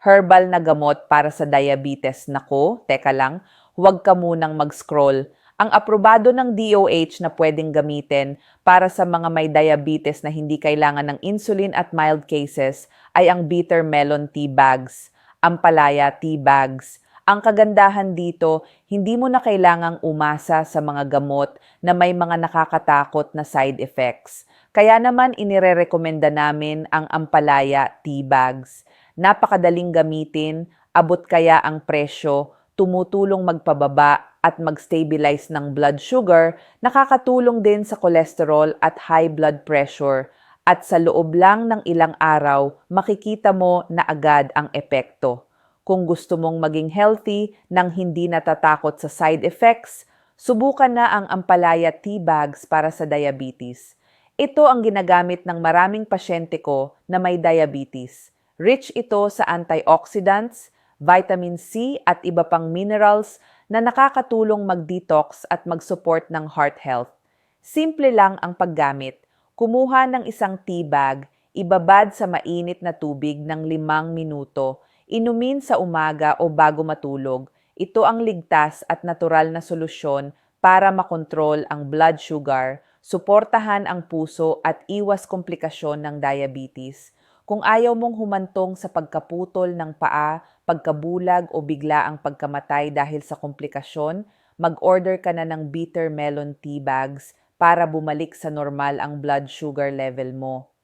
Herbal na gamot para sa diabetes. Nako, teka lang, huwag ka munang mag-scroll. Ang aprobado ng DOH na pwedeng gamitin para sa mga may diabetes na hindi kailangan ng insulin at mild cases ay ang bitter melon tea bags, ampalaya tea bags. Ang kagandahan dito, hindi mo na kailangang umasa sa mga gamot na may mga nakakatakot na side effects. Kaya naman inirerekomenda namin ang ampalaya tea bags. Napakadaling gamitin, abot kaya ang presyo, tumutulong magpababa at mag-stabilize ng blood sugar, nakakatulong din sa cholesterol at high blood pressure. At sa loob lang ng ilang araw, makikita mo na agad ang epekto. Kung gusto mong maging healthy nang hindi natatakot sa side effects, subukan na ang Ampalaya tea bags para sa diabetes. Ito ang ginagamit ng maraming pasyente ko na may diabetes. Rich ito sa antioxidants, vitamin C at iba pang minerals na nakakatulong mag-detox at mag-support ng heart health. Simple lang ang paggamit. Kumuha ng isang tea bag, ibabad sa mainit na tubig ng 5 minuto, inumin sa umaga o bago matulog. Ito ang ligtas at natural na solusyon para makontrol ang blood sugar, suportahan ang puso at iwas komplikasyon ng diabetes. Kung ayaw mong humantong sa pagkaputol ng paa, pagkabulag o bigla ang pagkamatay dahil sa komplikasyon, mag-order ka na ng bitter melon tea bags para bumalik sa normal ang blood sugar level mo.